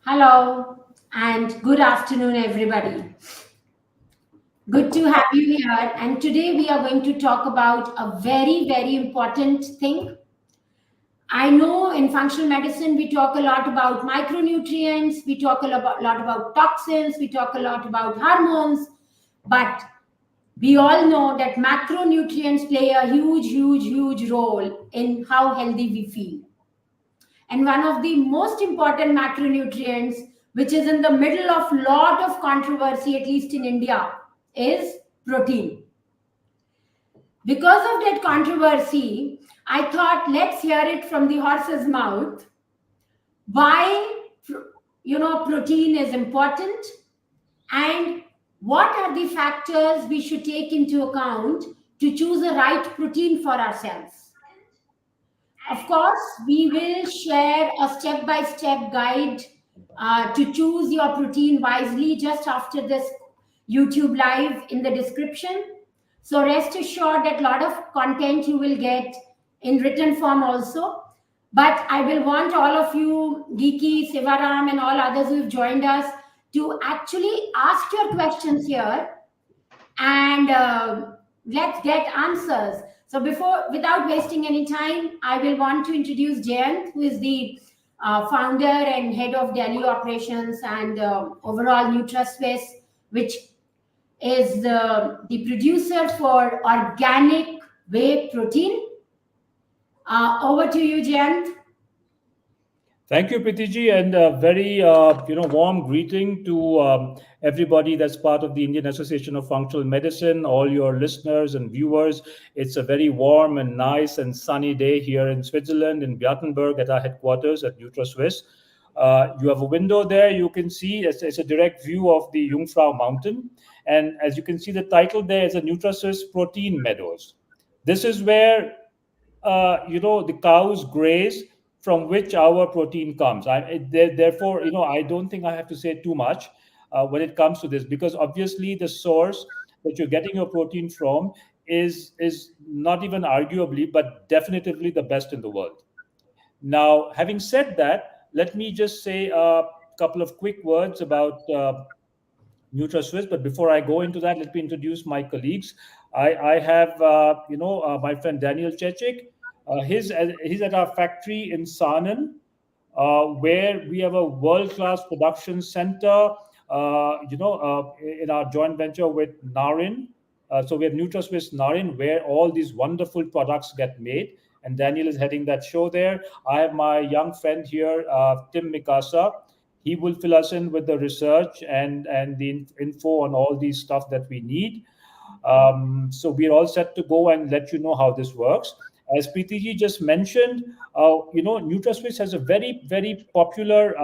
Hello and good afternoon, everybody. Good to have you here. And today we are going to talk about a very, very important thing. I know in functional medicine we talk a lot about micronutrients, we talk lot about toxins, we talk a lot about hormones, but we all know that macronutrients play a huge, huge, huge role in how healthy we feel. And one of the most important macronutrients, which is in the middle of lot of controversy, at least in India, is protein. Because of that controversy, I thought let's hear it from the horse's mouth why protein is important, and what are the factors we should take into account to choose the right protein for ourselves. Of course, we will share a step by step guide to choose your protein wisely just after this YouTube live in the description. So, rest assured that a lot of content you will get in written form also. But I will want all of you, Geeky, Sivaram, and all others who have joined us to actually ask your questions here and let's get answers. So without wasting any time, I will want to introduce Jayant, who is the founder and head of Delhi operations and overall NUTRASWISS, which is the producer for organic whey protein. Over to you, Jayant. Thank you, Priti, and a very warm greeting to everybody that's part of the Indian Association of Functional Medicine, all your listeners and viewers. It's a very warm and nice and sunny day here in Switzerland, in Gothenburg, at our headquarters at NUTRASWISS. You have a window there. You can see it's a direct view of the Jungfrau Mountain, and as you can see, the title there is a NUTRASWISS Protein Meadows. This is where the cows graze from which our protein comes. Therefore, I don't think I have to say too much when it comes to this, because obviously the source that you're getting your protein from is not even arguably, but definitively the best in the world. Now, having said that, let me just say a couple of quick words about NutraSwiss. But before I go into that, let me introduce my colleagues. I have, my friend Daniel Cekic. He's at our factory in Sarnen, where we have a world-class production center, in our joint venture with Nahrin. So we have NutraSwiss Nahrin, where all these wonderful products get made. And Daniel is heading that show there. I have my young friend here, Tim Mikasa. He will fill us in with the research and the info on all these stuff that we need. So we're all set to go and let you know how this works. As Priti just mentioned, NutraSwiss has a very, very popular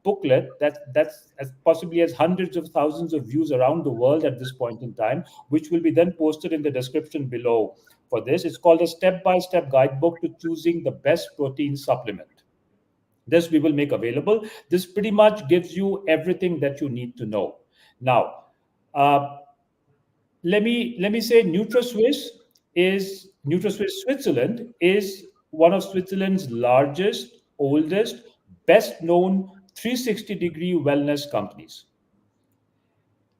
booklet that's possibly has hundreds of thousands of views around the world at this point in time, which will be then posted in the description below for this. It's called a step-by-step guidebook to choosing the best protein supplement. This we will make available. This pretty much gives you everything that you need to know. Now, let me say NutraSwiss Switzerland is one of Switzerland's largest, oldest, best known 360-degree wellness companies.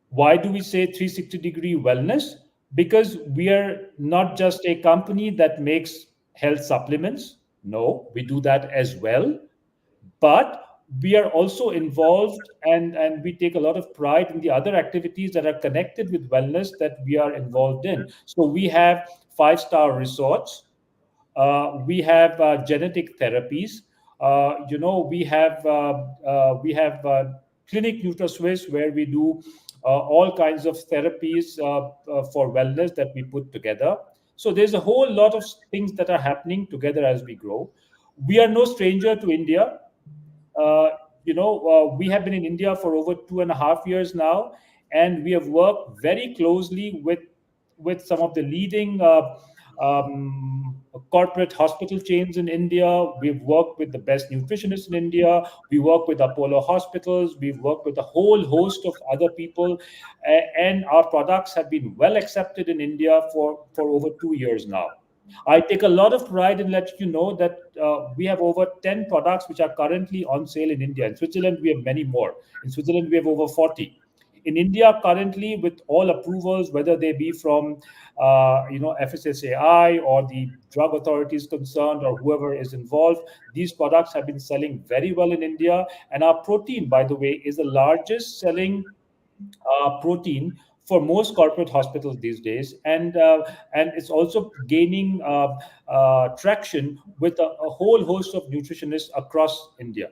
Why do we say 360-degree wellness? Because we are not just a company that makes health supplements. No, we do that as well. But we are also involved and we take a lot of pride in the other activities that are connected with wellness that we are involved in. So we have 5-star resorts. We have genetic therapies. We have Clinic NutraSwiss, where we do all kinds of therapies for wellness that we put together. So there's a whole lot of things that are happening together as we grow. We are no stranger to India. We have been in India for over 2.5 years now, and we have worked very closely with some of the leading corporate hospital chains in India. We've worked with the best nutritionists in India. We work with Apollo hospitals. We've worked with a whole host of other people, and our products have been well accepted in India for over 2 years now. I take a lot of pride in letting you know that we have over 10 products which are currently on sale in India. In Switzerland, we have many more. In Switzerland, we have over 40. In India, currently, with all approvals, whether they be from FSSAI or the drug authorities concerned or whoever is involved, these products have been selling very well in India. And our protein, by the way, is the largest selling protein for most corporate hospitals these days, and it's also gaining traction with a whole host of nutritionists across India.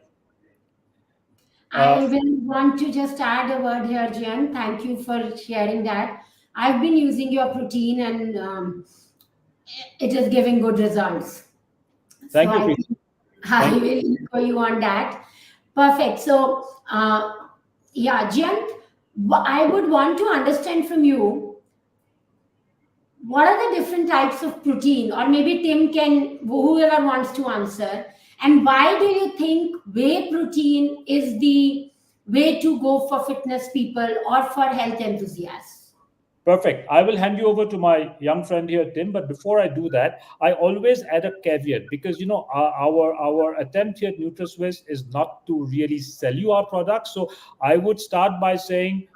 Uh, I will want to just add a word here, Jen. Thank you for sharing that. I've been using your protein and it is giving good results. So Thank you, I Priti. think I Thank will echo you on that. Perfect. So, yeah, Jayant, I would want to understand from you what are the different types of protein, or maybe Tim can, whoever wants to answer, and why do you think whey protein is the way to go for fitness people or for health enthusiasts? Perfect. I will hand you over to my young friend here, Tim. But before I do that, I always add a caveat because our attempt here at NutraSwiss is not to really sell you our products. So I would start by saying,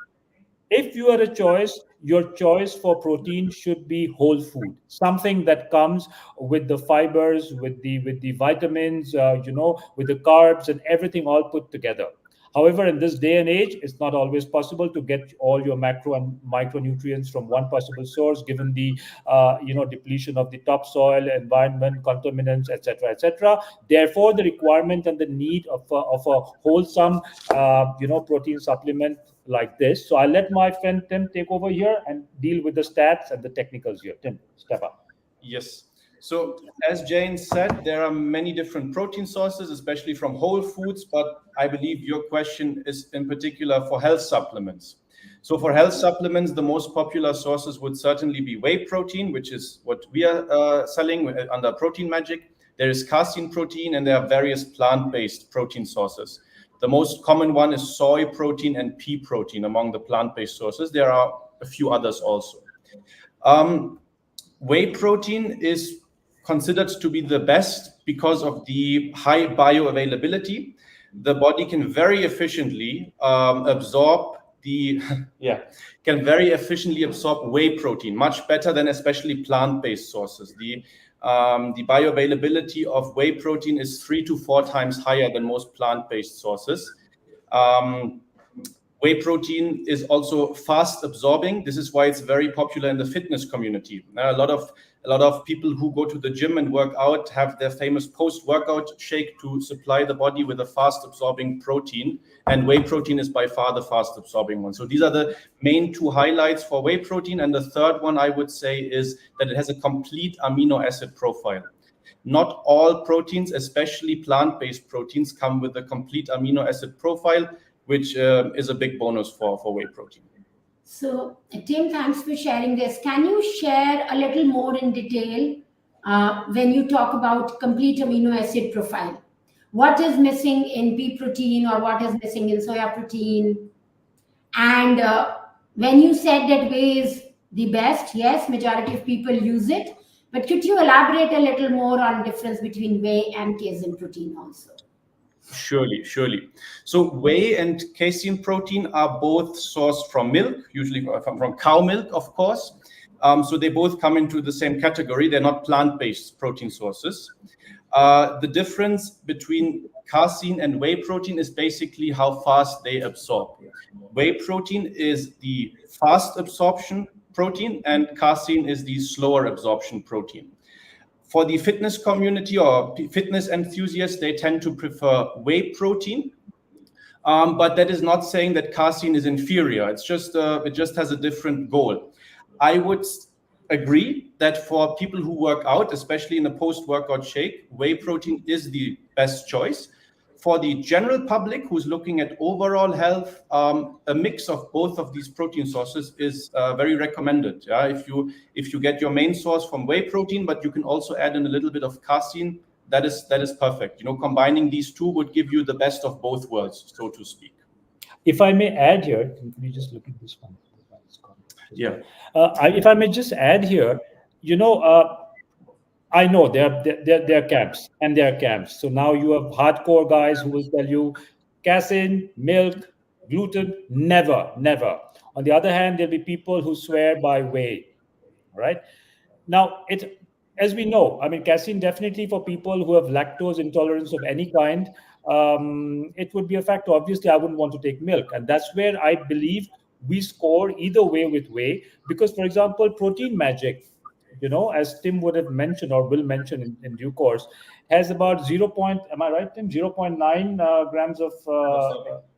if you are a choice, your choice for protein should be whole food, something that comes with the fibers, with the vitamins, with the carbs and everything all put together. However, in this day and age, it's not always possible to get all your macro and micronutrients from one possible source, given the depletion of the topsoil, environment, contaminants, etc., etc. Therefore, the requirement and the need of a wholesome, protein supplement like this. So I'll let my friend Tim take over here and deal with the stats and the technicals here. Tim, step up. Yes. So as Jane said, there are many different protein sources, especially from whole foods, but I believe your question is in particular for health supplements. So for health supplements, the most popular sources would certainly be whey protein, which is what we are selling under Protein Magic. There is casein protein, and there are various plant-based protein sources. The most common one is soy protein and pea protein among the plant-based sources. There are a few others also. Whey protein is considered to be the best because of the high bioavailability. The body can very efficiently absorb whey protein, much better than especially plant-based sources. The bioavailability of whey protein is 3 to 4 times higher than most plant-based sources. Whey protein is also fast absorbing. This is why it's very popular in the fitness community. A lot of people who go to the gym and work out have their famous post-workout shake to supply the body with a fast absorbing protein, and whey protein is by far the fast absorbing one. So these are the main two highlights for whey protein. And the third one I would say is that it has a complete amino acid profile. Not all proteins, especially plant-based proteins, come with a complete amino acid profile, which is a big bonus for whey protein. So, Tim, thanks for sharing this. Can you share a little more in detail when you talk about complete amino acid profile? What is missing in pea protein or what is missing in soya protein? And when you said that whey is the best, yes, majority of people use it. But could you elaborate a little more on difference between whey and casein protein also? Surely. So whey and casein protein are both sourced from milk, usually from cow milk, of course. So they both come into the same category. They're not plant-based protein sources. The difference between casein and whey protein is basically how fast they absorb. Whey protein is the fast absorption protein, and casein is the slower absorption protein. For the fitness community or fitness enthusiasts, they tend to prefer whey protein, but that is not saying that casein is inferior. It just has a different goal. I would agree that for people who work out, especially in a post-workout shake, whey protein is the best choice. For the general public who's looking at overall health, a mix of both of these protein sources is very recommended. Yeah? If you get your main source from whey protein, but you can also add in a little bit of casein, that is perfect. Combining these two would give you the best of both worlds, so to speak. If I may add here, can you just look at this one? Yeah. If I may just add here, I know there are camps and there are camps. So now you have hardcore guys who will tell you casein, milk, gluten, never, never. On the other hand, there'll be people who swear by whey. All right. Now, as we know, I mean, casein definitely for people who have lactose intolerance of any kind, it would be a factor. Obviously, I wouldn't want to take milk, and that's where I believe we score either way with whey. Because, for example, Protein Magic, as Tim would have mentioned or will mention in due course, has about 0. Am I right, Tim? 0.9 grams of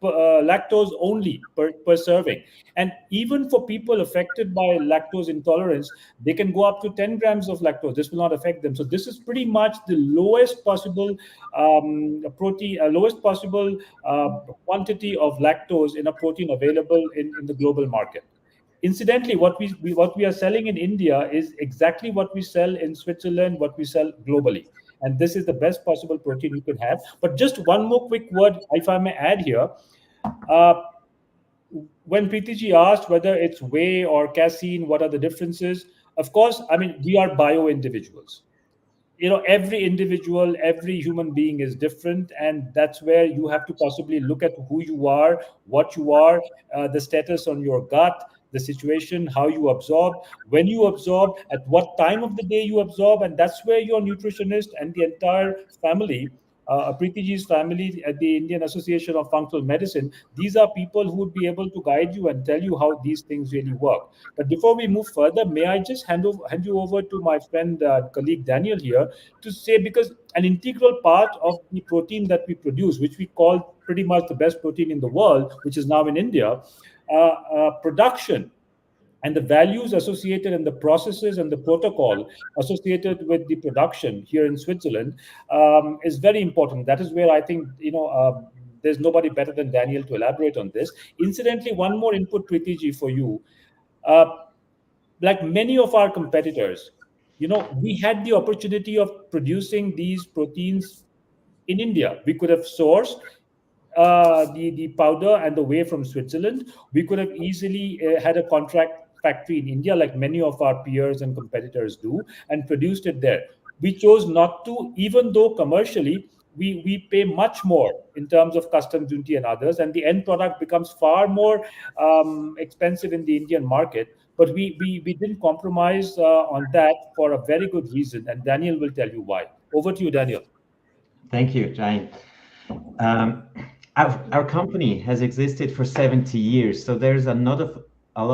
lactose only per serving. And even for people affected by lactose intolerance, they can go up to 10 grams of lactose. This will not affect them. So this is pretty much the lowest possible protein, lowest possible quantity of lactose in a protein available in the global market. Incidentally, what we are selling in India is exactly what we sell in Switzerland, what we sell globally, and this is the best possible protein you can have. But just one more quick word, if I may add here. Uh, when Pritiji asked whether it's whey or casein, what are the differences? Of course, I mean, we are bio individuals. Every individual, every human being is different, and that's where you have to possibly look at who you are, what you are, the status on your gut, the situation, how you absorb, when you absorb, at what time of the day you absorb, and that's where your nutritionist and the entire family, Pritiji's family at the Indian Association of Functional Medicine, these are people who would be able to guide you and tell you how these things really work. But before we move further, may I just hand you over to my friend, colleague Daniel here, to say, because an integral part of the protein that we produce, which we call pretty much the best protein in the world, which is now in India, production and the values associated and the processes and the protocol associated with the production here in Switzerland is very important. That is where I think there's nobody better than Daniel to elaborate on this. Incidentally, one more input, Pritiji, for you. Like many of our competitors, we had the opportunity of producing these proteins in India. We could have sourced the powder and the whey from Switzerland. We could have easily had a contract factory in India, like many of our peers and competitors do, and produced it there. We chose not to, even though commercially we pay much more in terms of customs duty and others, and the end product becomes far more expensive in the Indian market. But we didn't compromise on that for a very good reason, and Daniel will tell you why. Over to you, Daniel. Thank you, Jayant. Um, our company has existed for 70 years, so there's a lot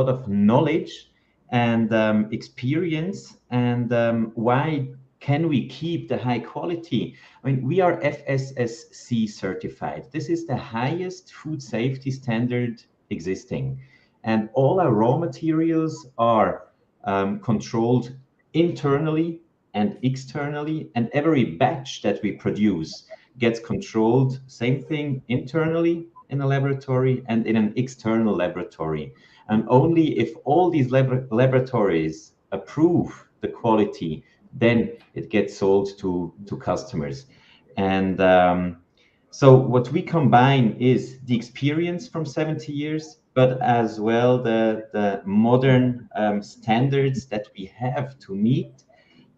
of knowledge and experience. And why can we keep the high quality? I mean, we are FSSC certified. This is the highest food safety standard existing. And all our raw materials are controlled internally and externally, and every batch that we produce gets controlled, same thing, internally in a laboratory and in an external laboratory. And only if all these laboratories approve the quality, then it gets sold to customers. And so what we combine is the experience from 70 years, but as well the modern standards that we have to meet.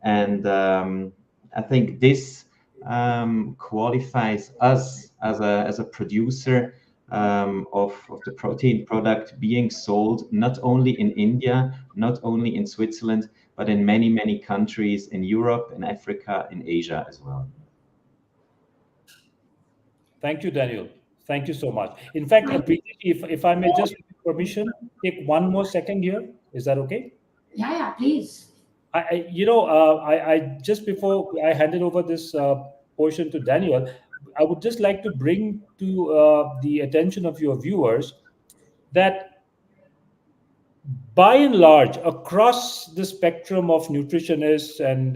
And I think this qualifies us as a producer of the protein product being sold not only in India, not only in Switzerland, but in many, many countries in Europe, in Africa, in Asia as well. Thank you, Daniel. Thank you so much. In fact, Priti, if I may just, with permission, take one more second here. Is that okay? Yeah, please. I just before I handed over this portion to Daniel, I would just like to bring to the attention of your viewers that by and large, across the spectrum of nutritionists and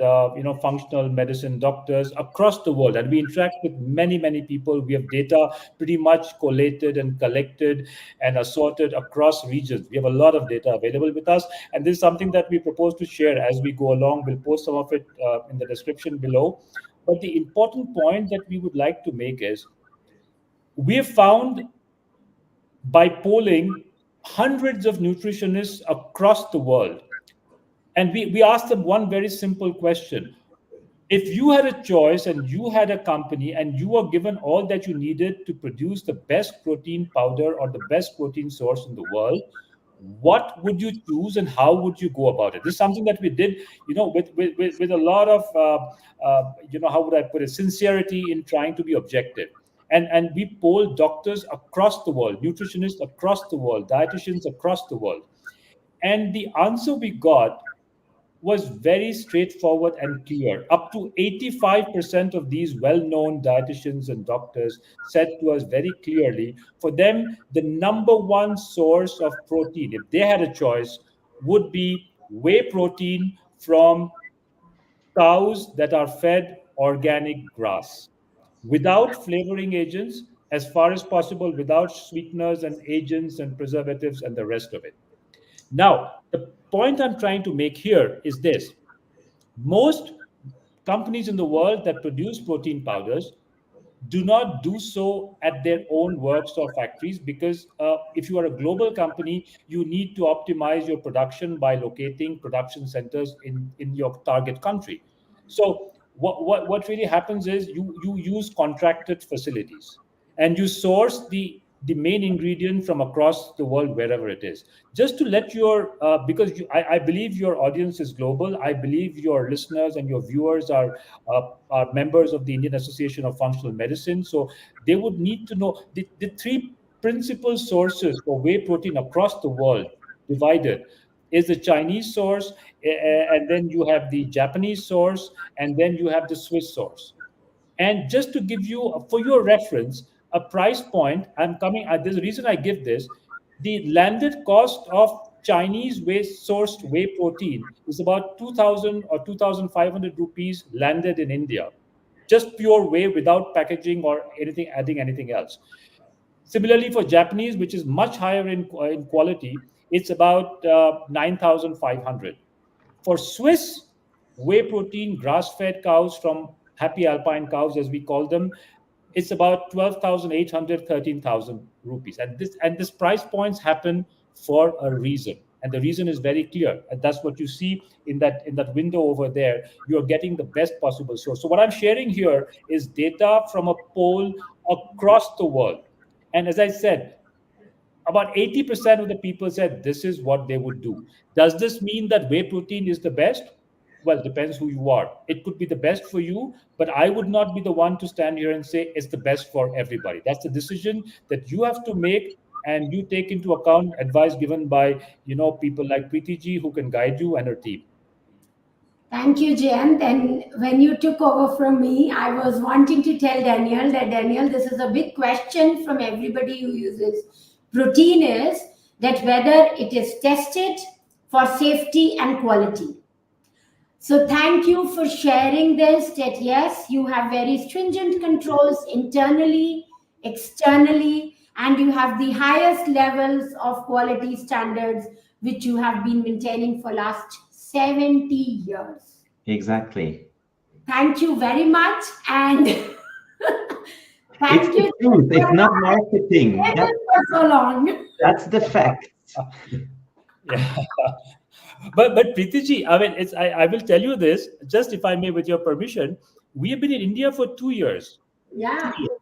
functional medicine doctors across the world, and we interact with many people. We have data pretty much collated and collected and assorted across regions. We have a lot of data available with us, and this is something that we propose to share as we go along. We'll post some of it in the description below. But the important point that we would like to make is we have found by polling hundreds of nutritionists across the world. And we asked them one very simple question. If you had a choice and you had a company and you were given all that you needed to produce the best protein powder or the best protein source in the world, what would you choose and how would you go about it? This is something that we did, with a lot of, how would I put it, sincerity in trying to be objective. And we polled doctors across the world, nutritionists across the world, dietitians across the world. And the answer we got was very straightforward and clear. Up to 85% of these well known dietitians and doctors said to us very clearly, for them, the number one source of protein, if they had a choice, would be whey protein from cows that are fed organic grass without flavoring agents, as far as possible, without sweeteners and agents and preservatives and the rest of it. Now, the point I'm trying to make here is this: most companies in the world that produce protein powders do not do so at their own works or factories, because if you are a global company, you need to optimize your production by locating production centers in your target country. So what really happens is you use contracted facilities and you source the main ingredient from across the world, wherever it is. Just to let your, because I believe your audience is global. I believe your listeners and your viewers are members of the Indian Association of Functional Medicine. So they would need to know the three principal sources for whey protein across the world divided is the Chinese source, and then you have the Japanese source, and then you have the Swiss source. And just to give you, for your reference, a price point, there's a reason I give this. The landed cost of Chinese sourced whey protein is about 2,000 or 2,500 rupees landed in India. Just pure whey without packaging or adding anything else. Similarly, for Japanese, which is much higher in quality, it's about 9,500. For Swiss whey protein, grass-fed cows from happy alpine cows, as we call them, it's about 12,800, 13,000 rupees. And this price points happen for a reason. And the reason is very clear. And that's what you see in that window over there. You're getting the best possible source. So what I'm sharing here is data from a poll across the world. And as I said, about 80% of the people said this is what they would do. Does this mean that whey protein is the best? Well, depends who you are. It could be the best for you, but I would not be the one to stand here and say it's the best for everybody. That's the decision that you have to make, and you take into account advice given by people like Priti ji, who can guide you, and her team. Thank you, Jayant. And when you took over from me, I was wanting to tell Danijel that, Danijel, this is a big question from everybody who uses protein, is that whether it is tested for safety and quality. So thank you for sharing this, that yes, you have very stringent controls internally, externally, and you have the highest levels of quality standards, which you have been maintaining for last 70 years. Exactly. Thank you very much. And thank you. Truth. It's not marketing. For so long. That's the fact. Yeah. But Priti ji, I mean, I will tell you this, just if I may, with your permission. We have been in India for 2 years. Yeah. 2 years.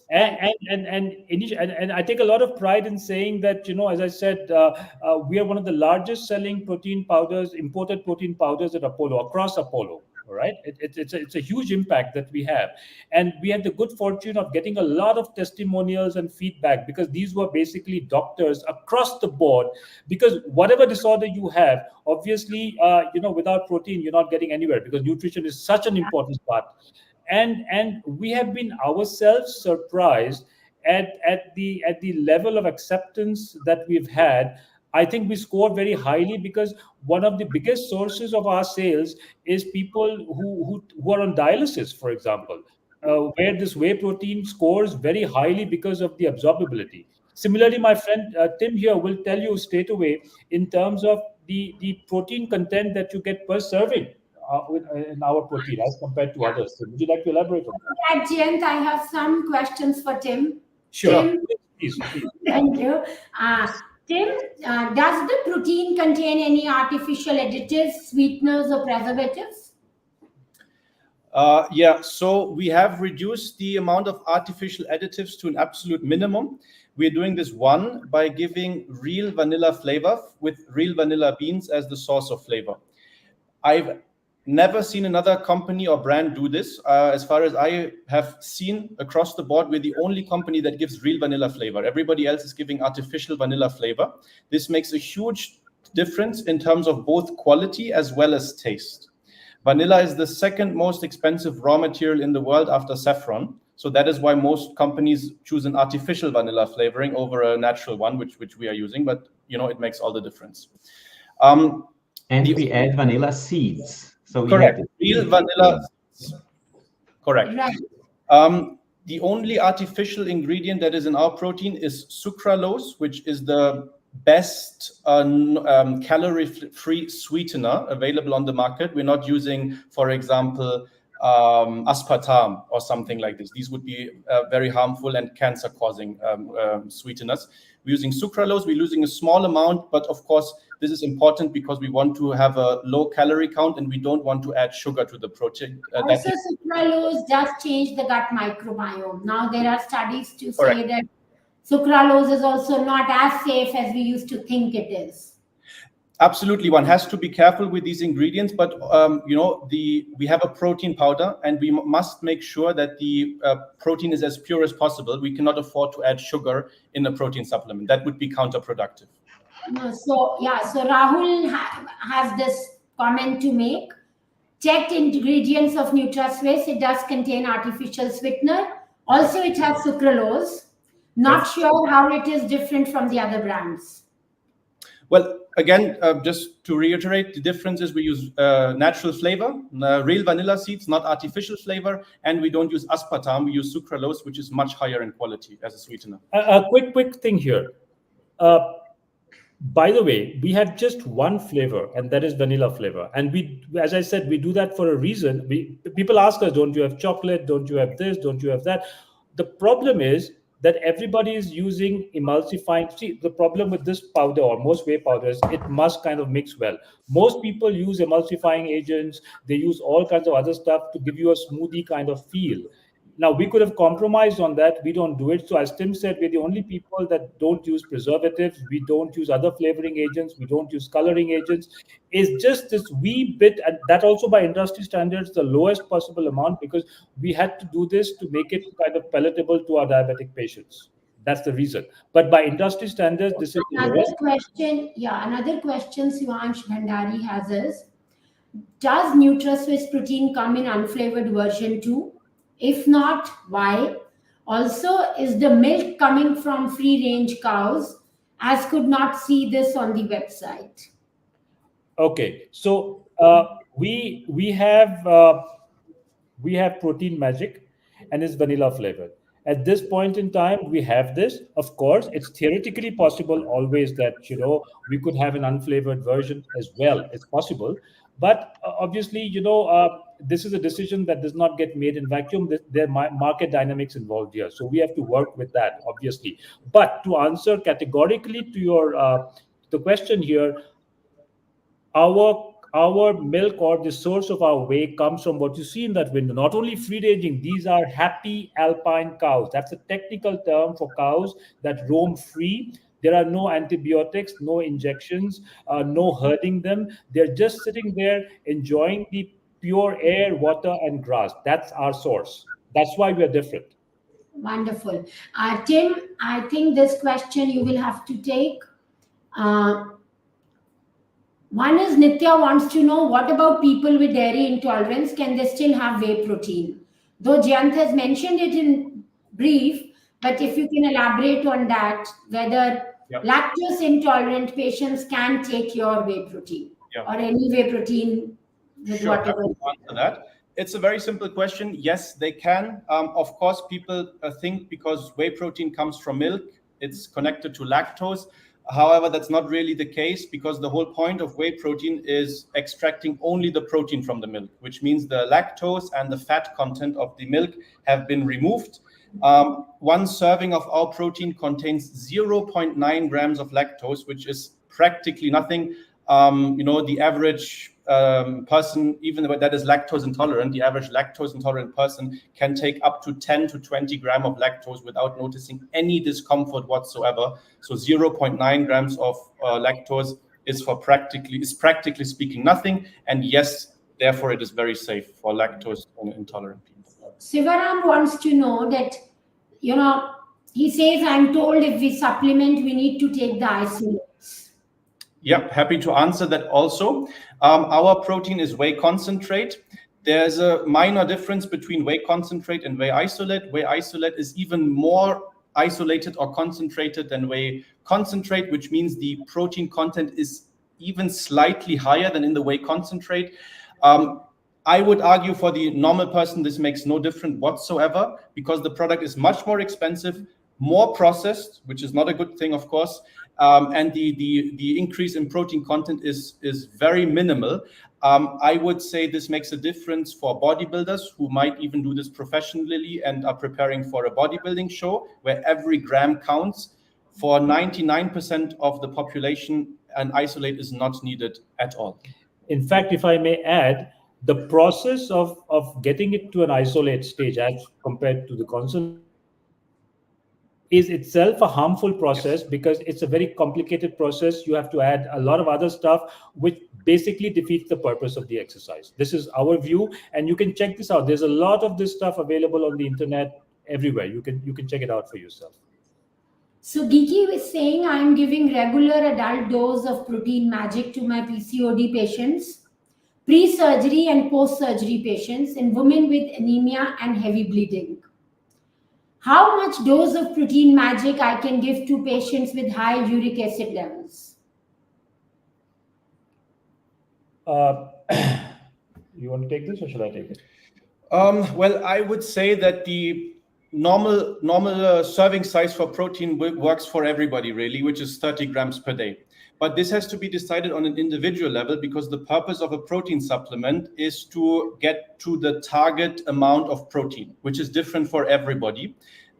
And I take a lot of pride in saying that, as I said, we are one of the largest selling protein powders, imported protein powders at Apollo, across Apollo. All right, it's a huge impact that we have, and we had the good fortune of getting a lot of testimonials and feedback, because these were basically doctors across the board. Because whatever disorder you have, obviously, without protein, you're not getting anywhere, because nutrition is such an important part. And we have been ourselves surprised at the level of acceptance that we've had. I think we score very highly, because one of the biggest sources of our sales is people who are on dialysis, for example, where this whey protein scores very highly because of the absorbability. Similarly, my friend Tim here will tell you straight away in terms of the protein content that you get per serving in our protein as compared to others. So would you like to elaborate on that? Jayant, I have some questions for Tim. Sure. Tim, please. Thank you. Tim, does the protein contain any artificial additives, sweeteners, or preservatives? Yeah, so we have reduced the amount of artificial additives to an absolute minimum. We're doing this by giving real vanilla flavor with real vanilla beans as the source of flavor. I've never seen another company or brand do this. As far as I have seen across the board, we're the only company that gives real vanilla flavor. Everybody else is giving artificial vanilla flavor. This makes a huge difference in terms of both quality as well as taste. Vanilla is the second most expensive raw material in the world after saffron. So that is why most companies choose an artificial vanilla flavoring over a natural one, which we are using. But, it makes all the difference. And we add vanilla seeds. So correct. Real vanilla seeds. Correct. Right. The only artificial ingredient that is in our protein is sucralose, which is the best calorie-free sweetener available on the market. We're not using, for example, aspartame or something like this. These would be very harmful and cancer-causing sweeteners. We're using sucralose. We're using a small amount, but of course, this is important because we want to have a low calorie count and we don't want to add sugar to the protein. Also, sucralose does change the gut microbiome. Now, there are studies to say that sucralose is also not as safe as we used to think it is. Absolutely, one has to be careful with these ingredients, but we have a protein powder, and we must make sure that the protein is as pure as possible. We cannot afford to add sugar in a protein supplement. That would be counterproductive. So Rahul has this comment to make. Checked ingredients of NUTRASWISS. It does contain artificial sweetener. Also, it has sucralose. Not sure how it is different from the other brands. Well, again, just to reiterate, the difference is we use natural flavor, real vanilla seeds, not artificial flavor, and we don't use aspartame. We use sucralose, which is much higher in quality as a sweetener. A quick thing here. By the way, we have just one flavor, and that is vanilla flavor. And we, as I said, we do that for a reason. People ask us, don't you have chocolate? Don't you have this? Don't you have that? The problem is that everybody is using emulsifying. See, the problem with this powder or most whey powders, it must kind of mix well. Most people use emulsifying agents. They use all kinds of other stuff to give you a smoothie kind of feel. Now, we could have compromised on that. We don't do it. So as Tim said, we're the only people that don't use preservatives. We don't use other flavoring agents. We don't use coloring agents. It's just this wee bit, and that also by industry standards, the lowest possible amount, because we had to do this to make it kind of palatable to our diabetic patients. That's the reason. But by industry standards, this is another question. Yeah, another question Sivansh Bhandari has is, does NUTRASWISS protein come in unflavored version too? If not, why? Also, is the milk coming from free-range cows? As could not see this on the website. Okay, so we have Protein Magic, and it's vanilla flavored. At this point in time, we have this. Of course, it's theoretically possible always that we could have an unflavored version as well. It's possible, but obviously, this is a decision that does not get made in vacuum. There are market dynamics involved here, so we have to work with that, obviously. But to answer categorically to your the question here, our milk or the source of our whey comes from what you see in that window. Not only free ranging, these are happy alpine cows. That's a technical term for cows that roam free. There are no antibiotics, no injections, no herding them. They're just sitting there enjoying the pure air, water, and grass. That's our source. That's why we are different. Wonderful. Tim, I think this question you will have to take. One is Nitya wants to know, what about people with dairy intolerance? Can they still have whey protein? Though Jayant has mentioned it in brief, but if you can elaborate on that, whether lactose intolerant patients can take your whey protein or any whey protein with whatever. Answer that. It's a very simple question. Yes, they can. Of course, people think because whey protein comes from milk, it's connected to lactose. However, that's not really the case, because the whole point of whey protein is extracting only the protein from the milk, which means the lactose and the fat content of the milk have been removed. One serving of our protein contains 0.9 grams of lactose, which is practically nothing. The average person, even that is lactose intolerant, the average lactose intolerant person can take up to 10 to 20 grams of lactose without noticing any discomfort whatsoever. So 0.9 grams of lactose is practically speaking nothing. And yes, therefore it is very safe for lactose intolerant people. Sivaram wants to know that, he says, I'm told if we supplement, we need to take the isolates. Yeah, happy to answer that also. Our protein is whey concentrate. There's a minor difference between whey concentrate and whey isolate. Whey isolate is even more isolated or concentrated than whey concentrate, which means the protein content is even slightly higher than in the whey concentrate. I would argue for the normal person, this makes no difference whatsoever, because the product is much more expensive, more processed, which is not a good thing, of course. And the increase in protein content is very minimal. I would say this makes a difference for bodybuilders who might even do this professionally and are preparing for a bodybuilding show where every gram counts. For 99% of the population, an isolate is not needed at all. In fact, if I may add, the process of getting it to an isolate stage as compared to the concentrate is itself a harmful process, because it's a very complicated process. You have to add a lot of other stuff, which basically defeats the purpose of the exercise. This is our view, and you can check this out. There's a lot of this stuff available on the internet everywhere. You can check it out for yourself. So Giki was saying, I'm giving regular adult dose of protein magic to my PCOD patients, pre-surgery and post-surgery patients, and women with anemia and heavy bleeding. How much dose of protein magic I can give to patients with high uric acid levels? You want to take this, or should I take it? Well, I would say that the normal serving size for protein works for everybody, really, which is 30 grams per day. But this has to be decided on an individual level, because the purpose of a protein supplement is to get to the target amount of protein, which is different for everybody.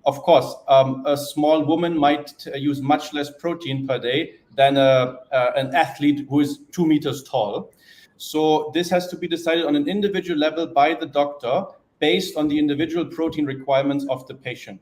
Of course, a small woman might use much less protein per day than an athlete who is 2 meters tall. So this has to be decided on an individual level by the doctor based on the individual protein requirements of the patient.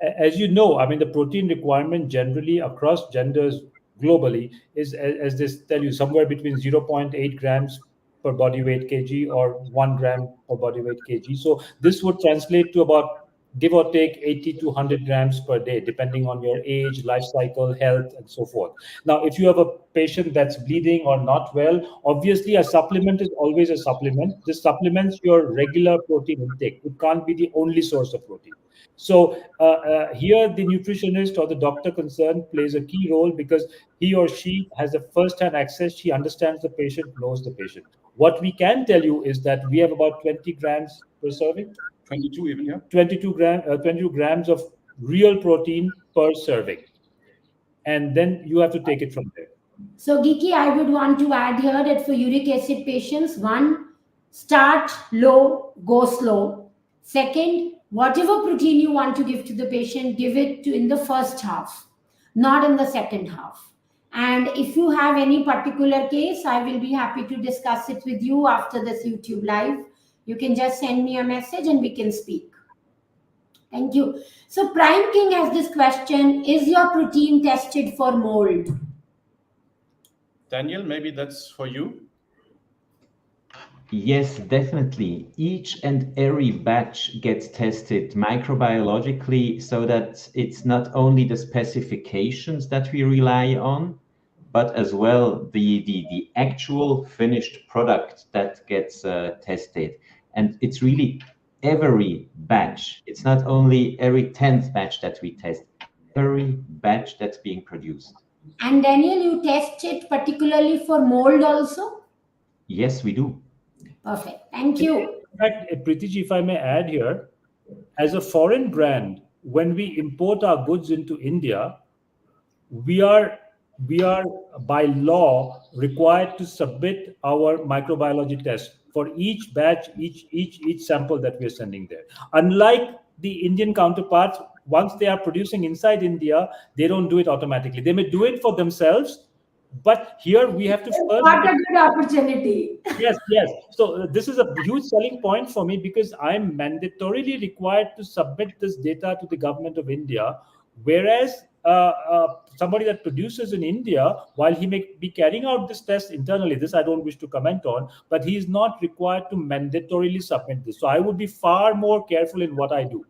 As you know, I mean, the protein requirement generally across genders globally is, as they tell you, somewhere between 0.8 grams per body weight kg or 1 gram per body weight kg. So this would translate to about, give or take, 80 to 100 grams per day, depending on your age, life cycle, health, and so forth. Now, if you have a patient that's bleeding or not well, obviously a supplement is always a supplement. This supplements your regular protein intake. It can't be the only source of protein. So here the nutritionist or the doctor concerned plays a key role, because he or she has a first-hand access. She understands the patient, knows the patient. What we can tell you is that we have about 20 grams per serving. 22 even, yeah. 22 grams of real protein per serving. And then you have to take it from there. So Giki, I would want to add here that for uric acid patients, one, start low, go slow. Second, whatever protein you want to give to the patient, give it in the first half, not in the second half. And if you have any particular case, I will be happy to discuss it with you after this YouTube live. You can just send me a message and we can speak. Thank you. So Prime King has this question: is your protein tested for mold? Daniel, maybe that's for you. Yes, definitely. Each and every batch gets tested microbiologically, so that it's not only the specifications that we rely on, but as well the actual finished product that gets tested. And it's really every batch. It's not only every 10th batch that we test, every batch that's being produced. And Daniel, you test it particularly for mold also? Yes, we do. Perfect. Thank you. In fact, Pritiji, if I may add here, as a foreign brand, when we import our goods into India, we are by law required to submit our microbiology test for each batch, each sample that we are sending there. Unlike the Indian counterparts, once they are producing inside India, they don't do it automatically. They may do it for themselves, But here we have to first. What a good opportunity. Yes, yes. So this is a huge selling point for me because I'm mandatorily required to submit this data to the government of India, whereas somebody that produces in India, while he may be carrying out this test internally, this I don't wish to comment on, but he is not required to mandatorily submit this. So I would be far more careful in what I do.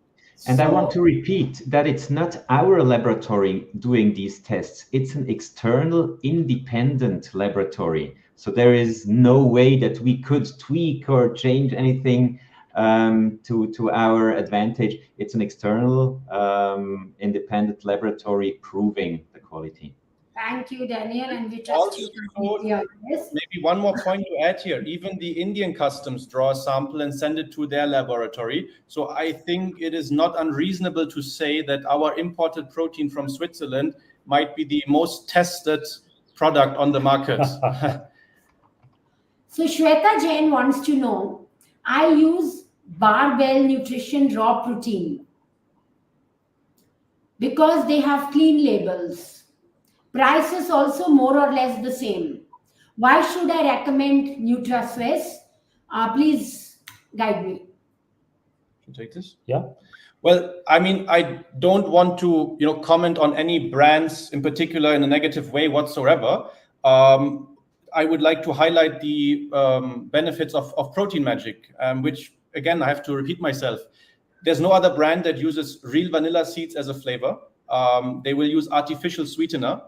And I want to repeat that it's not our laboratory doing these tests. It's an external independent laboratory. So there is no way that we could tweak or change anything to our advantage. It's an external independent laboratory proving the quality. Thank you, Daniel, and we trust you completely on this. Maybe one more point to add here. Even the Indian customs draw a sample and send it to their laboratory. So I think it is not unreasonable to say that our imported protein from Switzerland might be the most tested product on the market. So Shweta Jain wants to know, I use Barbell Nutrition raw protein because they have clean labels. Price is also more or less the same. Why should I recommend NUTRASWISS? Please guide me. Can you take this? Yeah. Well, I mean, I don't want to, comment on any brands in particular in a negative way whatsoever. I would like to highlight the benefits of Protein Magic, which, again, I have to repeat myself. There's no other brand that uses real vanilla seeds as a flavor. They will use artificial sweetener.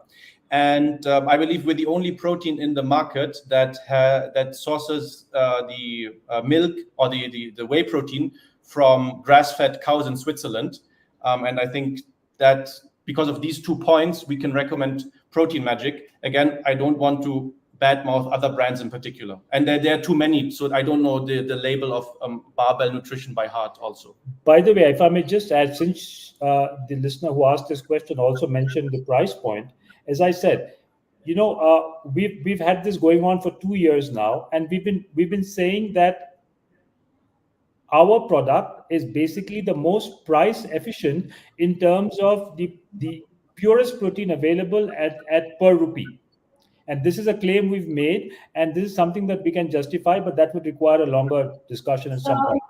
And I believe we're the only protein in the market that sources the milk or the whey protein from grass-fed cows in Switzerland. And I think that because of these 2 points, we can recommend Protein Magic. Again, I don't want to badmouth other brands in particular. And there are too many, so I don't know the label of Barbell Nutrition by heart also. By the way, if I may just add, since the listener who asked this question also mentioned the price point, as I said, we've had this going on for 2 years now, and we've been saying that our product is basically the most price efficient in terms of the purest protein available at per rupee. And this is a claim we've made, and this is something that we can justify, but that would require a longer discussion at some point.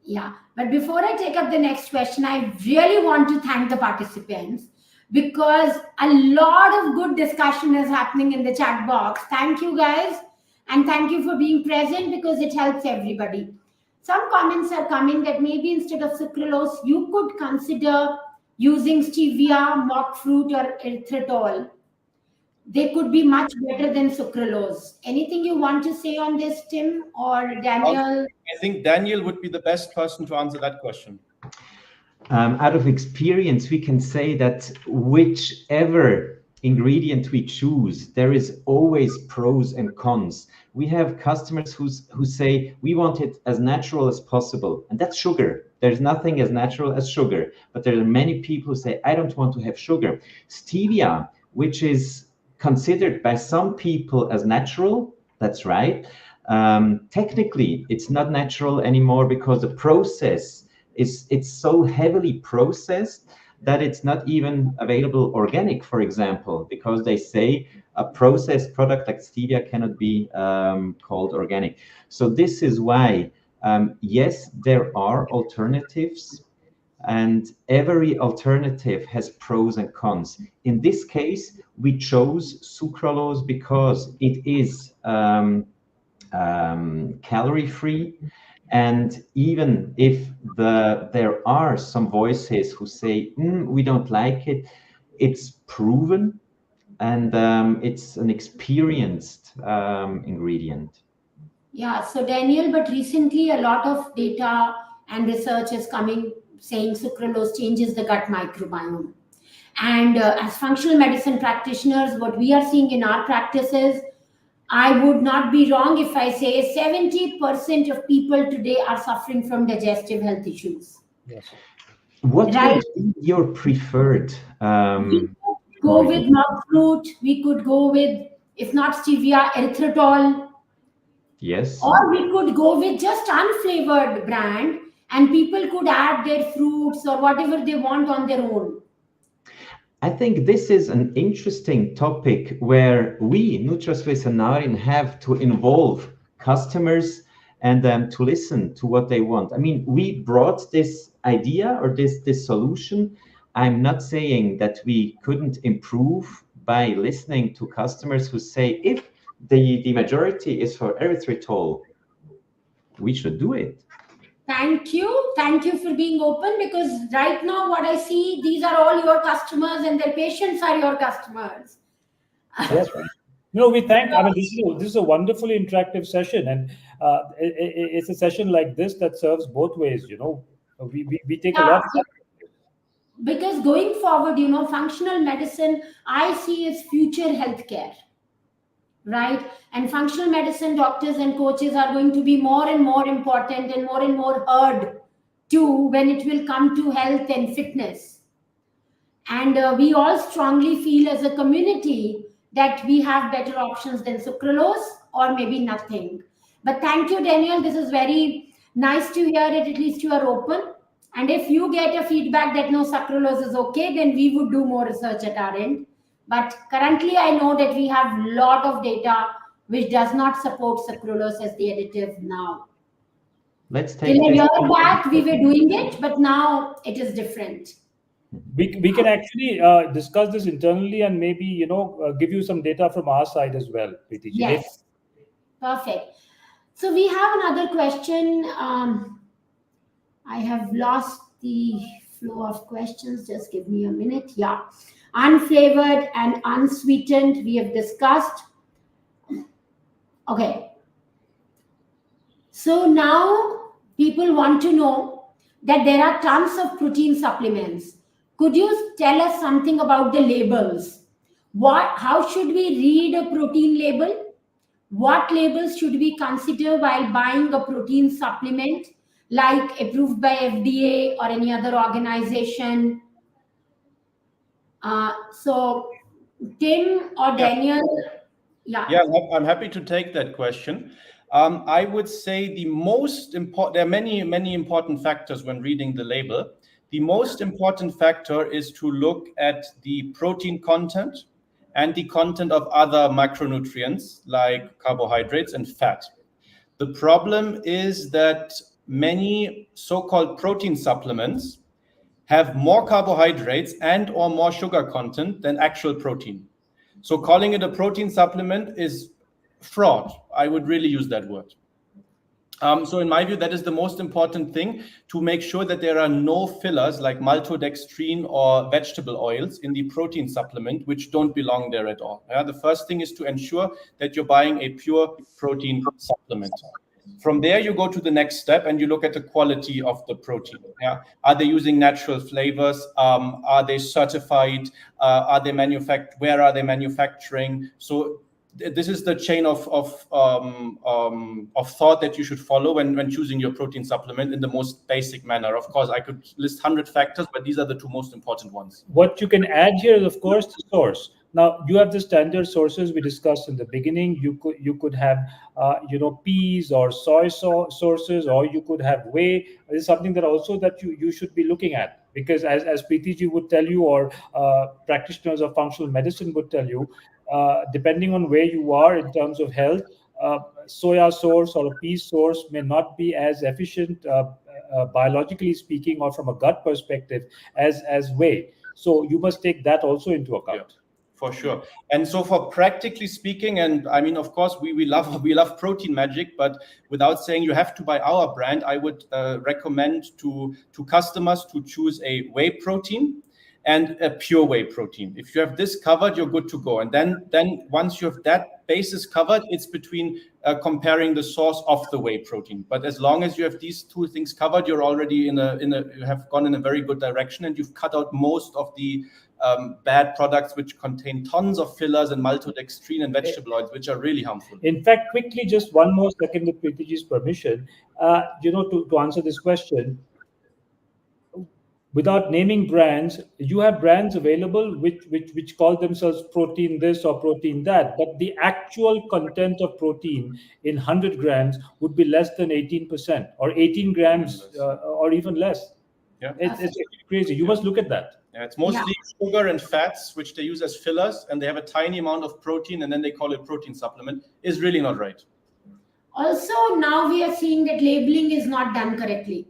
Yeah, but before I take up the next question, I really want to thank the participants because a lot of good discussion is happening in the chat box. Thank you, guys, and thank you for being present because it helps everybody. Some comments are coming that maybe instead of sucralose, you could consider using stevia, monk fruit, or erythritol. They could be much better than sucralose. Anything you want to say on this, Tim or Daniel? I think Daniel would be the best person to answer that question. Out of experience, we can say that whichever ingredient we choose, there is always pros and cons. We have customers who say, we want it as natural as possible. And that's sugar. There's nothing as natural as sugar. But there are many people who say, I don't want to have sugar. Stevia, which is considered by some people as natural, that's right. Technically, it's not natural anymore because the process it's so heavily processed that it's not even available organic, for example, because they say a processed product like stevia cannot be called organic. So this is why, yes, there are alternatives, and every alternative has pros and cons. In this case, we chose sucralose because it is calorie-free. And even if there are some voices who say, we don't like it, it's proven and it's an experienced ingredient. Yeah, so Daniel, but recently a lot of data and research is coming saying sucralose changes the gut microbiome. And as functional medicine practitioners, what we are seeing in our practices, I would not be wrong if I say 70% of people today are suffering from digestive health issues. Yes. What would be your preferred? We could go with monk fruit. We could go with, if not stevia, erythritol. Yes. Or we could go with just unflavored brand, and people could add their fruits or whatever they want on their own. I think this is an interesting topic where we, NUTRASWISS and Nahrin, have to involve customers and to listen to what they want. I mean, we brought this idea or this solution. I'm not saying that we couldn't improve by listening to customers who say, if the majority is for erythritol, we should do it. Thank you. Thank you for being open, because right now what I see, these are all your customers and their patients are your customers. Yes. We thank. I mean, this is a wonderfully interactive session, and it's a session like this that serves both ways. We take a lot. Because going forward, functional medicine, I see as future healthcare, right? And functional medicine doctors and coaches are going to be more and more important and more heard too when it will come to health and fitness. And we all strongly feel as a community that we have better options than sucralose or maybe nothing. But thank you, Daniel. This is very nice to hear it. At least you are open. And if you get a feedback that no, sucralose is okay, then we would do more research at our end. But currently, I know that we have a lot of data which does not support sucralose as the additive now. Let's take Till a year back, we were doing it, but now it is different. We can actually discuss this internally and maybe, give you some data from our side as well, Priti. Yes, perfect. So we have another question. I have lost the flow of questions. Just give me a minute. Yeah. Unflavored and unsweetened, we have discussed. Okay. So now people want to know that there are tons of protein supplements. Could you tell us something about the labels? How should we read a protein label? What labels should we consider while buying a protein supplement, like approved by FDA or any other organization? So Tim or Daniel? Yeah, I'm happy to take that question. I would say the most important, there are many important factors when reading the label. The most important factor is to look at the protein content and the content of other macronutrients like carbohydrates and fat. The problem is that many so-called protein supplements have more carbohydrates and or more sugar content than actual protein. So calling it a protein supplement is fraud. I would really use that word. So in my view, that is the most important thing, to make sure that there are no fillers like maltodextrin or vegetable oils in the protein supplement, which don't belong there at all. The first thing is to ensure that you're buying a pure protein supplement. From there, you go to the next step and you look at the quality of the protein. Are they using natural flavors? Are they certified? Are they manufactured? Where are they manufacturing? So this is the chain of thought that you should follow when choosing your protein supplement in the most basic manner. Of course, I could list 100 factors, but these are the two most important ones. What you can add here is, of course, the source. Now, you have the standard sources we discussed in the beginning. You could have, peas or soy sources, or you could have whey. This is something that also that you should be looking at, because as Priti ji would tell you, or practitioners of functional medicine would tell you, depending on where you are in terms of health, soya source or a pea source may not be as efficient, biologically speaking, or from a gut perspective as whey. So you must take that also into account. Yeah. For sure. And so for practically speaking, and I mean, of course, we love protein magic, but without saying you have to buy our brand, I would recommend to customers to choose a whey protein and a pure whey protein. If you have this covered, you're good to go. And then once you have that basis covered, it's between comparing the source of the whey protein. But as long as you have these two things covered, you're already you have gone in a very good direction, and you've cut out most of the bad products which contain tons of fillers and maltodextrin and vegetable oils, which are really harmful. In fact, quickly, just one more second with Priti ji's permission, to answer this question, without naming brands, you have brands available which call themselves protein this or protein that, but the actual content of protein in 100 grams would be less than 18%, or 18 grams, or even less. Yeah. It's crazy. You must look at that. Yeah, it's mostly sugar and fats, which they use as fillers, and they have a tiny amount of protein, and then they call it protein supplement. Is really not right. Also, now we are seeing that labeling is not done correctly.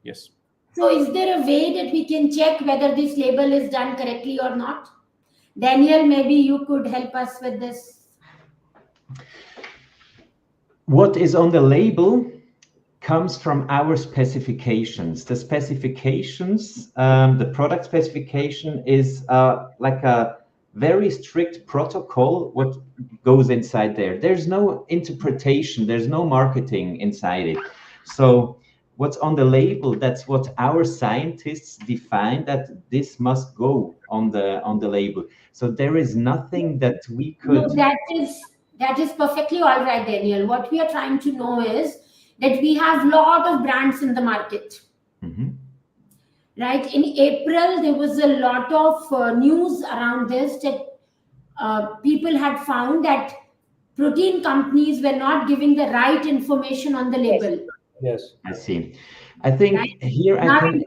Yes. So is there a way that we can check whether this label is done correctly or not? Daniel, maybe you could help us with this. What is on the label comes from our specifications. The specifications, the product specification is like a very strict protocol what goes inside there. There's no interpretation, there's no marketing inside it. So what's on the label, that's what our scientists define that this must go on the label. So there is nothing that we could... No, that is perfectly all right, Daniel. What we are trying to know is that we have a lot of brands in the market. Mm-hmm. Right? In April, there was a lot of news around this that people had found that protein companies were not giving the right information on the label. Yes. I see. I think here I Now, can...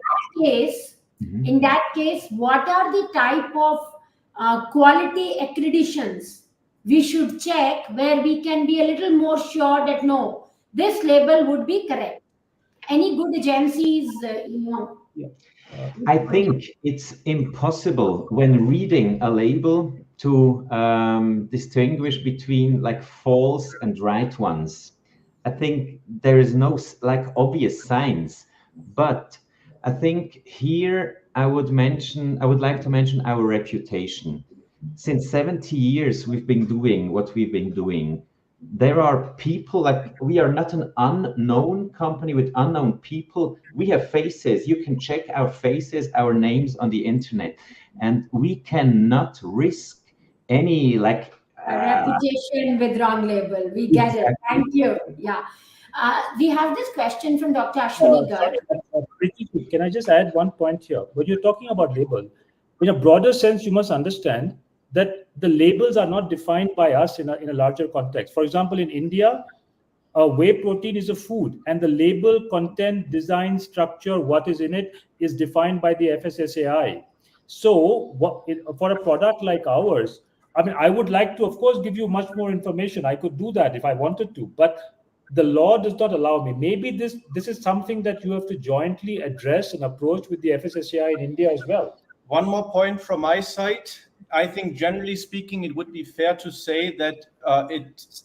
in that case, what are the type of quality accreditations we should check where we can be a little more sure that no, this label would be correct? Any good agencies, I think it's impossible when reading a label to distinguish between like false and right ones. I think there is no like obvious signs, but I think here I would like to mention our reputation. Since 70 years we've been doing what we've been doing. There are people, like, we are not an unknown company with unknown people. We have faces. You can check our faces, our names on the internet, and we cannot risk any like reputation with wrong label. We get it. Thank you. Yeah. We have this question from Dr. Ashwini Garg. Priti, can I just add one point here? When you're talking about label, in a broader sense, you must understand that the labels are not defined by us in a larger context. For example, in India, whey protein is a food, and the label, content, design, structure, what is in it is defined by the FSSAI. So for a product like ours, I mean, I would like to, of course, give you much more information. I could do that if I wanted to, but the law does not allow me. Maybe this is something that you have to jointly address and approach with the FSSAI in India as well. One more point from my side. I think generally speaking, it would be fair to say that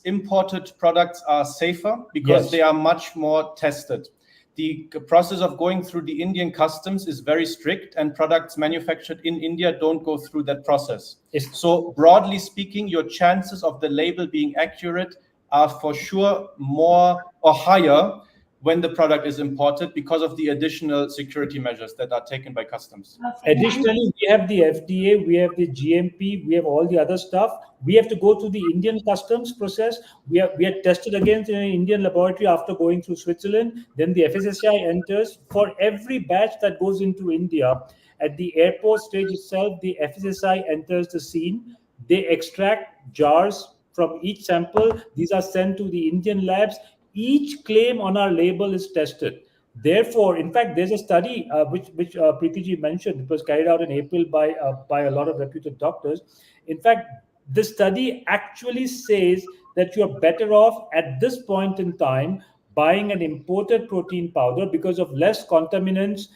imported products are safer because they are much more tested. The process of going through the Indian customs is very strict, and products manufactured in India don't go through that process. So broadly speaking, your chances of the label being accurate are for sure more or higher when the product is imported because of the additional security measures that are taken by customs. Additionally, we have the FDA, we have the GMP, we have all the other stuff. We have to go through the Indian customs process. We are tested against in an Indian laboratory after going through Switzerland. Then the FSSAI enters. For every batch that goes into India, at the airport stage itself, the FSSAI enters the scene. They extract jars from each sample. These are sent to the Indian labs. Each claim on our label is tested. Therefore, in fact, there's a study which Priti ji mentioned. It was carried out in April by a lot of reputed doctors. In fact, the study actually says that you are better off at this point in time buying an imported protein powder because of less contaminants,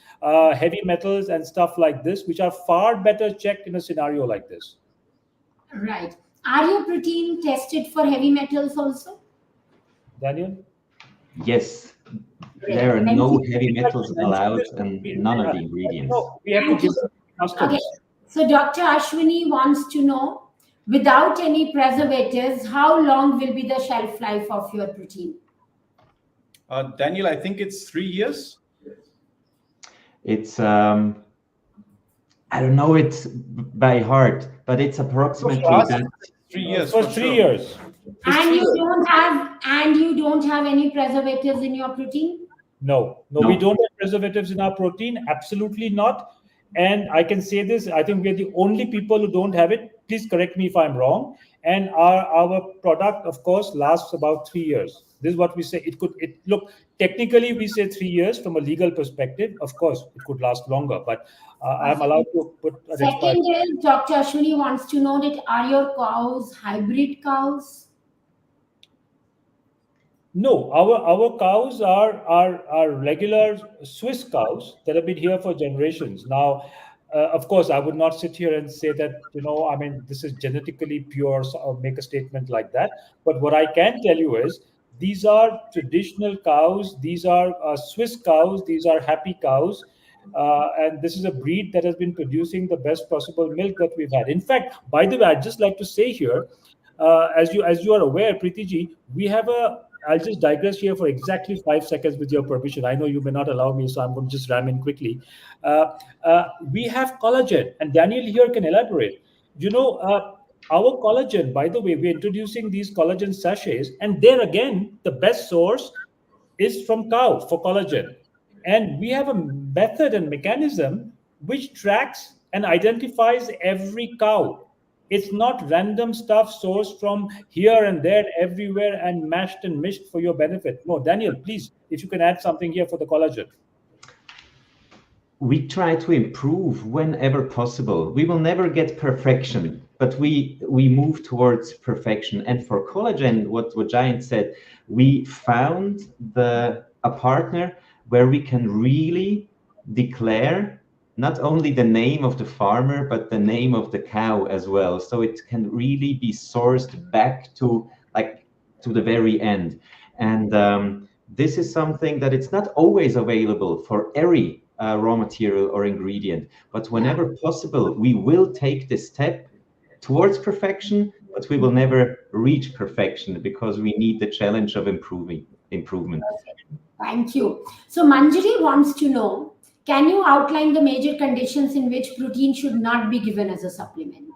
heavy metals and stuff like this, which are far better checked in a scenario like this. Right. Are your protein tested for heavy metals also? Daniel? Yes. There are no heavy metals allowed and none of the ingredients. No, we have to give customs. Okay. So Dr. Ashwini wants to know, without any preservatives, how long will be the shelf life of your protein? Daniel, I think it's 3 years. It's, I don't know it by heart, but it's approximately that. 3 years. For 3 years. And you don't have any preservatives in your protein? No, we don't have preservatives in our protein. Absolutely not. And I can say this, I think we're the only people who don't have it. Please correct me if I'm wrong. And our product, of course, lasts about 3 years. This is what we say. Look, technically we say 3 years from a legal perspective. Of course, it could last longer, but I'm allowed to put an expiry. Second is, Dr. Ashwini wants to know that are your cows hybrid cows? No, our cows are regular Swiss cows that have been here for generations. Now, of course, I would not sit here and say that, I mean, this is genetically pure or make a statement like that. But what I can tell you is these are traditional cows. These are Swiss cows. These are happy cows. And this is a breed that has been producing the best possible milk that we've had. In fact, by the way, I'd just like to say here, as you are aware, Priti ji, we have I'll just digress here for exactly 5 seconds with your permission. I know you may not allow me, so I'm going to just ram in quickly. We have collagen, and Daniel here can elaborate. Our collagen, by the way, we're introducing these collagen sachets, and there again, the best source is from cow for collagen. And we have a method and mechanism which tracks and identifies every cow. It's not random stuff sourced from here and there, everywhere, and mashed and mixed for your benefit. No, Daniel, please, if you can add something here for the collagen. We try to improve whenever possible. We will never get perfection, but we move towards perfection. And for collagen, what Jayant said, we found a partner where we can really declare not only the name of the farmer, but the name of the cow as well. So it can really be sourced back to the very end. And this is something that it's not always available for every raw material or ingredient, but whenever possible, we will take this step towards perfection, but we will never reach perfection because we need the challenge of improvement. Thank you. So Manjari wants to know, can you outline the major conditions in which protein should not be given as a supplement?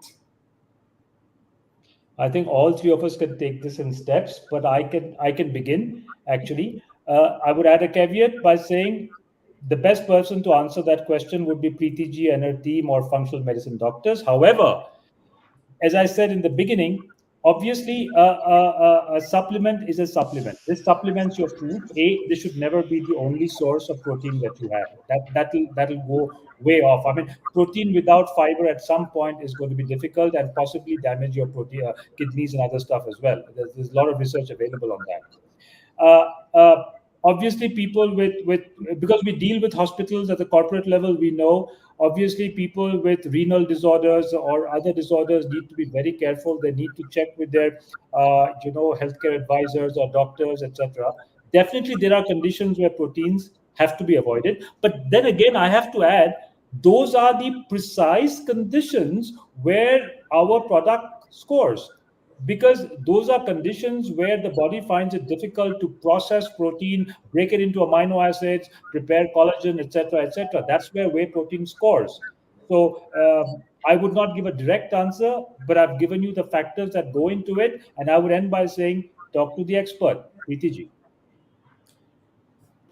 I think all three of us can take this in steps, but I can begin, actually. I would add a caveat by saying the best person to answer that question would be Priti ji and her team or functional medicine doctors. However, as I said in the beginning, obviously, a supplement is a supplement. This supplements your food. This should never be the only source of protein that you have. That'll go way off. I mean, protein without fiber at some point is going to be difficult and possibly damage your kidneys and other stuff as well. There's a lot of research available on that. Obviously, people because we deal with hospitals at the corporate level, we know. Obviously, people with renal disorders or other disorders need to be very careful. They need to check with their, healthcare advisors or doctors, etc. Definitely, there are conditions where proteins have to be avoided. But then again, I have to add, those are the precise conditions where our product scores. Because those are conditions where the body finds it difficult to process protein, break it into amino acids, prepare collagen, etc., etc. That's where whey protein scores. So I would not give a direct answer, but I've given you the factors that go into it. And I would end by saying, talk to the expert, Priti ji.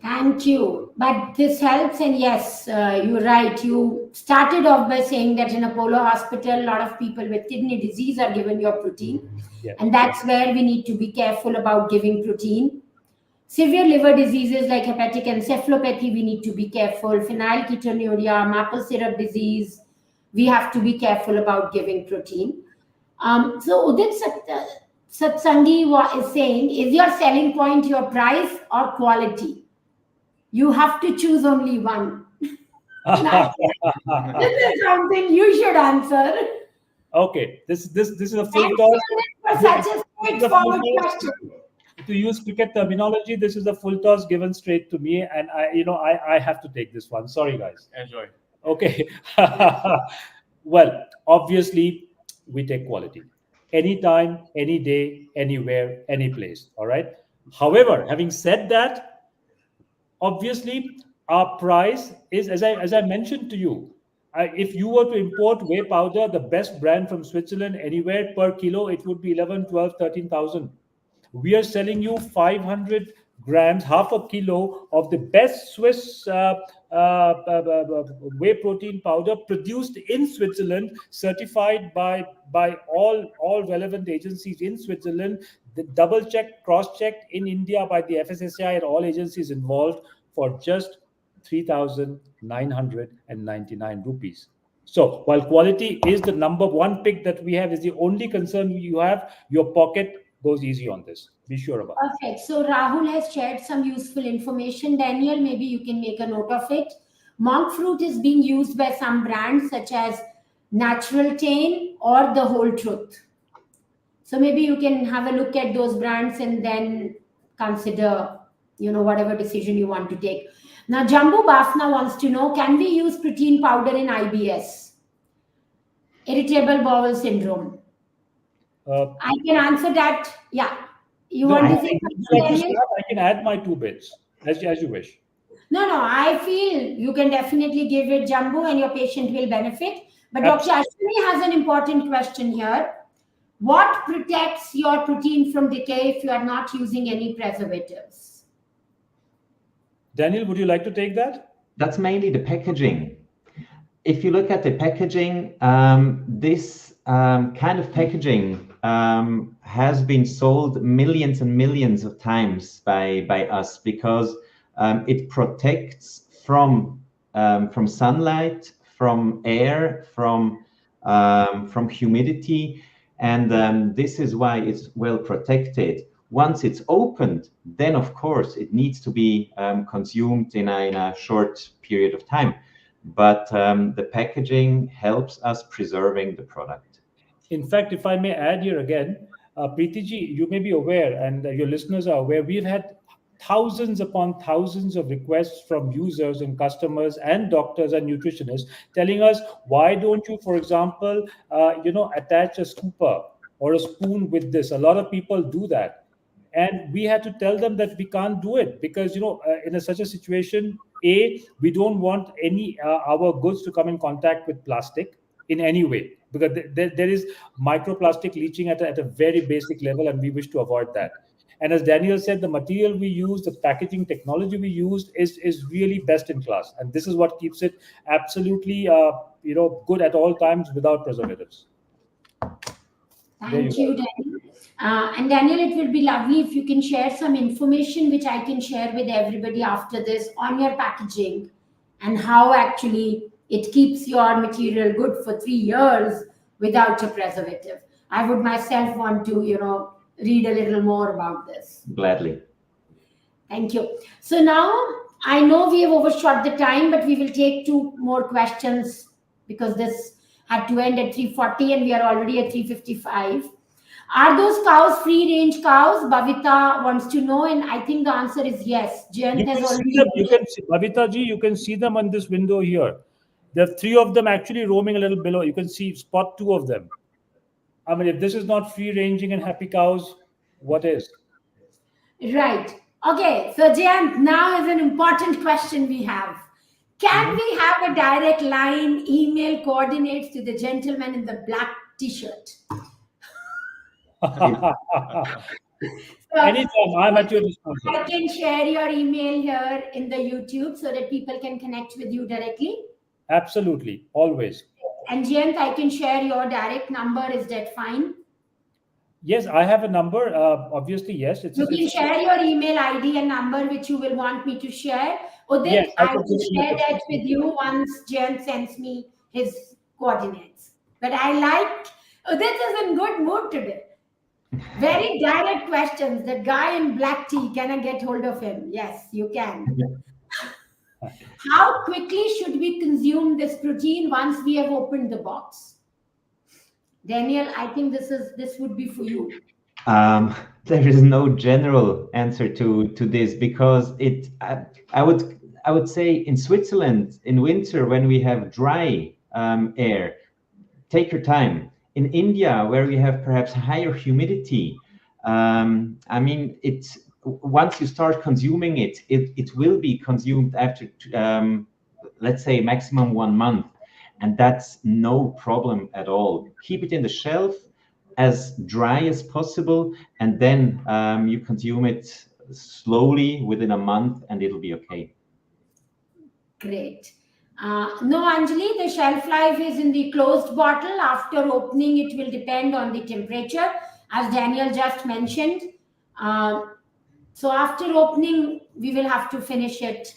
Thank you. But this helps. And yes, you're right. You started off by saying that in Apollo Hospital, a lot of people with kidney disease are given your protein. Yeah. And that's where we need to be careful about giving protein. Severe liver diseases like hepatic encephalopathy, we need to be careful. Phenylketonuria, maple syrup disease, we have to be careful about giving protein. So Udit Satsangi is saying, is your selling point your price or quality? You have to choose only one. Now, this is something you should answer. Okay, this is a full Thanks toss. for such a straightforward question. To use cricket terminology, this is a full toss given straight to me, and I have to take this one. Sorry, guys. Enjoy. Okay. Well, obviously, we take quality. Anytime, any day, anywhere, any place. All right. However, having said that, obviously, our price is, as I mentioned to you, if you were to import whey powder, the best brand from Switzerland, anywhere per kilo, it would be 11, 12, 13,000. We are selling you 500 grams, half a kilo of the best Swiss whey protein powder produced in Switzerland, certified by all relevant agencies in Switzerland, the double checked, cross checked in India by the FSSAI and all agencies involved, for just 3,999 rupees. So while quality is the number one pick that we have, is the only concern you have, your pocket goes easy on this. Be sure about it. Perfect. So Rahul has shared some useful information. Daniel, maybe you can make a note of it. Monk fruit is being used by some brands such as Natural Tane or The Whole Truth. So maybe you can have a look at those brands and then consider, whatever decision you want to take. Now, Jambu Bafna wants to know, can we use protein powder in IBS, irritable bowel syndrome? I can answer that. Yeah. You want to say something? I can add my 2 bits as you wish. No, I feel you can definitely give it Jambu and your patient will benefit. But Dr. Ashwini has an important question here. What protects your protein from decay if you are not using any preservatives? Daniel, would you like to take that? That's mainly the packaging. If you look at the packaging, this kind of packaging has been sold millions and millions of times by us, because it protects from sunlight, from air, from humidity, and this is why it's well protected. Once it's opened, then of course it needs to be consumed in a short period of time. But the packaging helps us preserving the product. In fact, if I may add here again, Priti ji, you may be aware, and your listeners are aware, we've had thousands upon thousands of requests from users and customers and doctors and nutritionists telling us, why don't you, for example, attach a scooper or a spoon with this? A lot of people do that. And we had to tell them that we can't do it because, in such a situation, we don't want our goods to come in contact with plastic in any way, because there is microplastic leaching at a very basic level, and we wish to avoid that. And as Daniel said, the material we use, the packaging technology we used is really best in class. And this is what keeps it absolutely, good at all times without preservatives. Thank you, Daniel. And Daniel, it will be lovely if you can share some information which I can share with everybody after this on your packaging and how actually it keeps your material good for 3 years without a preservative. I would myself want to, read a little more about this. Gladly. Thank you. So now I know we have overshot the time, but we will take 2 more questions because this had to end at 3:40 and we are already at 3:55. Are those cows free-range cows? Bhavita wants to know, and I think the answer is yes. Jayant has already. Bhavita ji, you can see them on this window here. There are 3 of them actually roaming a little below. You can spot 2 of them. I mean, if this is not free-ranging and happy cows, what is? Right. Okay. So Jayant, now is an important question we have. Can we have a direct line email coordinates to the gentleman in the black t-shirt? Anytime, I'm at your disposal. I can share your email here in the YouTube so that people can connect with you directly. Absolutely, always. And Jayant, I can share your direct number. Is that fine? Yes, I have a number. Obviously, yes. You can share your email ID and number which you will want me to share. Or then yes, I will share that with you once Jayant sends me his coordinates. But this is in good mood today. Very direct questions. That guy in black tea, can I get hold of him? Yes, you can. How quickly should we consume this protein once we have opened the box? Daniel, I think this would be for you. There is no general answer to this because I would say in Switzerland in winter when we have dry air, take your time. In India, where we have perhaps higher humidity, once you start consuming it will be consumed after, let's say, maximum 1 month. And that's no problem at all. Keep it in the shelf as dry as possible, and then you consume it slowly within a month, and it'll be okay. Great. No, Anjali, the shelf life is in the closed bottle. After opening, it will depend on the temperature, as Daniel just mentioned. So after opening, we will have to finish it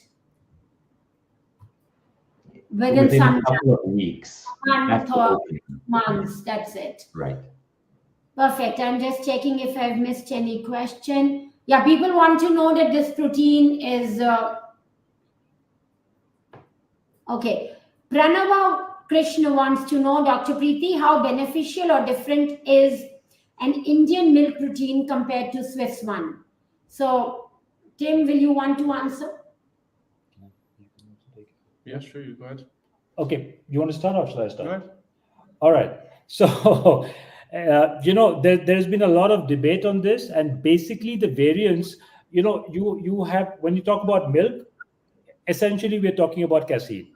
within Within some a couple of weeks. month after or opening. months. That's it. Right. Perfect. I'm just checking if I've missed any question. Yeah, people want to know that this protein is okay. Pranava Krishna wants to know, Dr. Priti, how beneficial or different is an Indian milk protein compared to Swiss one? So, Tim, will you want to answer? Yeah, sure, you go ahead. Okay, you want to start or shall I start? Go ahead. All right. So, there's been a lot of debate on this, and basically the variants, you have, when you talk about milk, essentially we're talking about casein.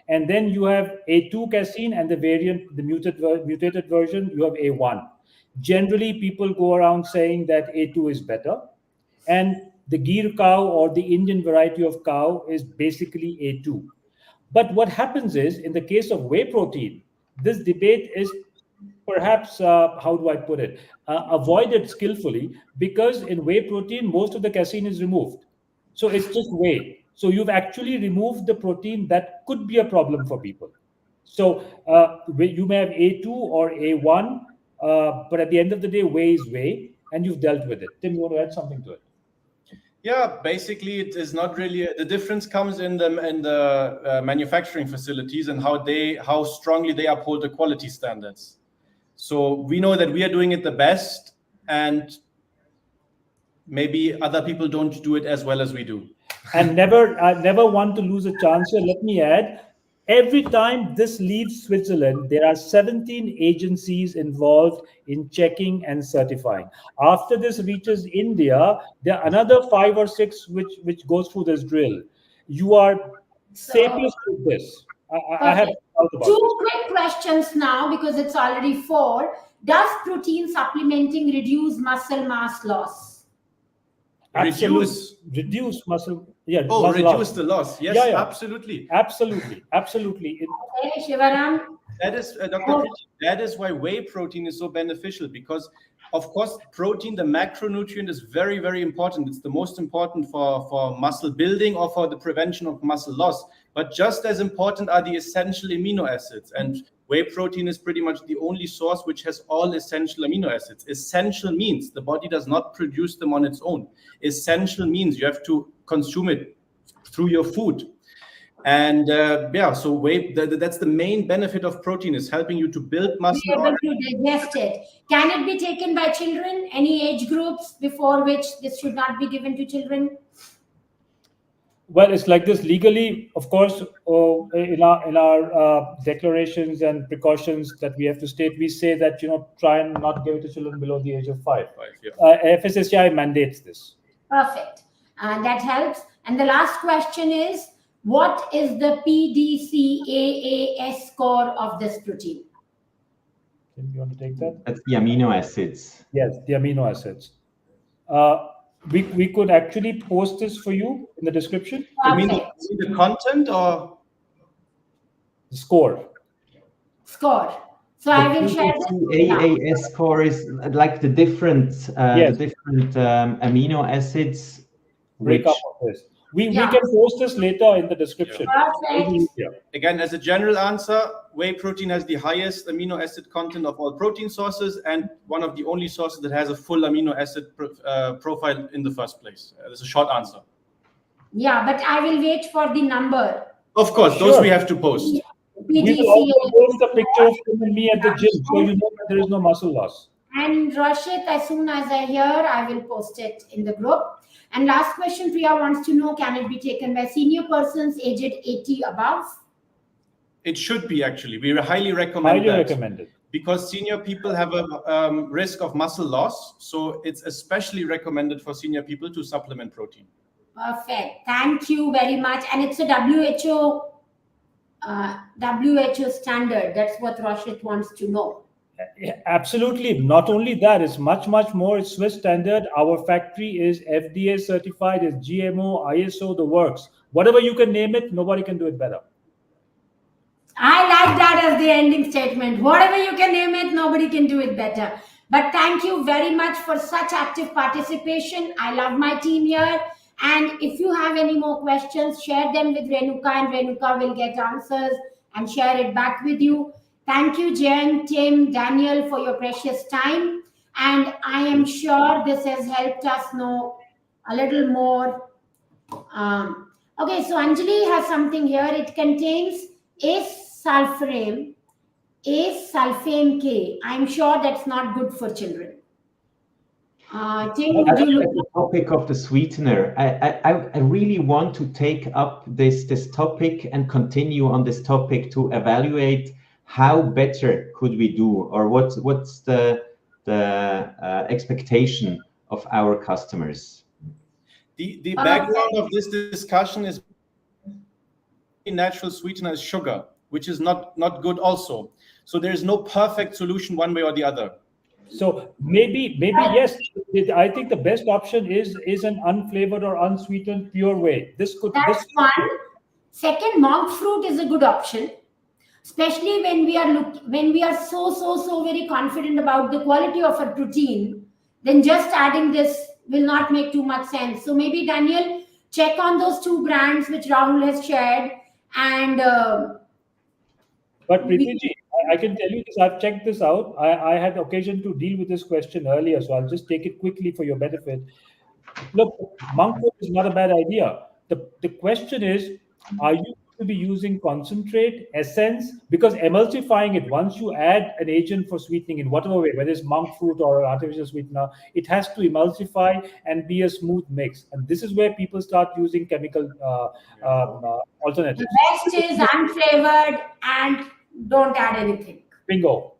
And then you have A2 casein and the variant, the mutated version, you have A1. Generally, people go around saying that A2 is better. And the Gir cow or the Indian variety of cow is basically A2. But what happens is, in the case of whey protein, this debate is perhaps, how do I put it, avoided skillfully, because in whey protein, most of the casein is removed. So it's just whey. So you've actually removed the protein that could be a problem for people. So you may have A2 or A1, but at the end of the day, whey is whey, and you've dealt with it. Tim, you want to add something to it? Yeah, basically, it is not really the difference comes in the manufacturing facilities and how strongly they uphold the quality standards. So we know that we are doing it the best, and maybe other people don't do it as well as we do. And never want to lose a chance here. Let me add, every time this leaves Switzerland, there are 17 agencies involved in checking and certifying. After this reaches India, there are another 5 or 6 which goes through this drill. You are safest with this. I have thought about two this. quick questions now, because it's already 4. Does protein supplementing reduce muscle mass loss? Reduce muscle. Yeah. Oh, muscle reduce loss. the loss. Yes, Yeah. absolutely. Absolutely. Okay, Shivaram. That is, Dr. Priti, that is why whey protein is so beneficial, because, of course, protein, the macronutrient, is very, very important. It's the most important for muscle building or for the prevention of muscle loss. But just as important are the essential amino acids. And whey protein is pretty much the only source which has all essential amino acids. Essential means the body does not produce them on its own. Essential means you have to consume it through your food. And so whey, that's the main benefit of protein, is helping you to build muscle. Be able to digest it. Can it be taken by children? Any age groups before which this should not be given to children? Well, it's like this legally, of course. In our declarations and precautions that we have to state, we say that try and not give it to children below the age of 5. FSSAI mandates this. Perfect. That helps. And the last question is, what is the PDCAAS score of this protein? Tim, you want to take that? That's the amino acids. Yes, the amino acids. We could actually post this for you in the description. You mean the content or the score? Score. So I will share this. PDCAAS score is like the different amino acids. Break up of this. We can post this later in the description. Perfect. Again, as a general answer, whey protein has the highest amino acid content of all protein sources, and one of the only sources that has a full amino acid profile in the first place. That's a short answer. Yeah, but I will wait for the number. Of course, those we have to post. Yeah. We will also post a picture of him and me at the gym, so you know that there is no muscle loss. And Rashid, as soon as I hear, I will post it in the group. And last question, Priya wants to know, can it be taken by senior persons aged 80 above? It should be, actually. We highly recommend that. Highly recommended. Because senior people have a risk of muscle loss. So it's especially recommended for senior people to supplement protein. Perfect. Thank you very much. And it's a WHO standard. That's what Rashid wants to know. Absolutely. Not only that, it's much, much more. It's Swiss standard. Our factory is FDA certified, is GMO, ISO, the works. Whatever you can name it, nobody can do it better. I like that as the ending statement. Whatever you can name it, nobody can do it better. But thank you very much for such active participation. I love my team here. And if you have any more questions, share them with Renuka, and Renuka will get answers and share it back with you. Thank you, Jayant, Tim, Daniel, for your precious time. And I am sure this has helped us know a little more. Okay, so Anjali has something here. It contains sulfame K. I'm sure that's not good for children. Tim, would you look at the topic of the sweetener? I really want to take up this topic and continue on this topic to evaluate how better could we do, or what's the expectation of our customers. The background of this discussion is natural sweetener is sugar, which is not good also. So there is no perfect solution one way or the other. So maybe yes. I think the best option is an unflavored or unsweetened pure whey. That's one. Second, monk fruit is a good option, especially when we are so very confident about the quality of a protein. Then just adding this will not make too much sense. So maybe Daniel, check on those two brands which Rahul has shared. And but Pritiji, I can tell you this. I've checked this out. I had occasion to deal with this question earlier, so I'll just take it quickly for your benefit. Look, monk fruit is not a bad idea. The question is, are you going to be using concentrate, essence? Because emulsifying it, once you add an agent for sweetening in whatever way, whether it's monk fruit or artificial sweetener, it has to emulsify and be a smooth mix. And this is where people start using chemical alternatives. The best is unflavored and don't add anything. Bingo.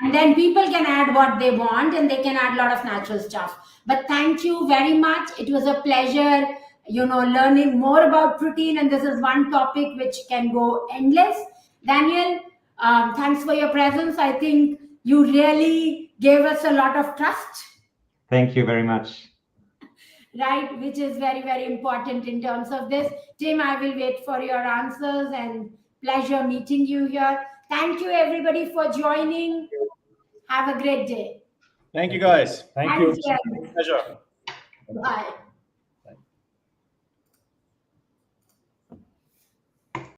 And then people can add what they want, and they can add a lot of natural stuff. But thank you very much. It was a pleasure, learning more about protein. And this is one topic which can go endless. Daniel, thanks for your presence. I think you really gave us a lot of trust. Thank you very much. Right, which is very, very important in terms of this. Tim, I will wait for your answers, and pleasure meeting you here. Thank you, everybody, for joining. Have a great day. Thank you, guys. Thank you. Pleasure. Bye.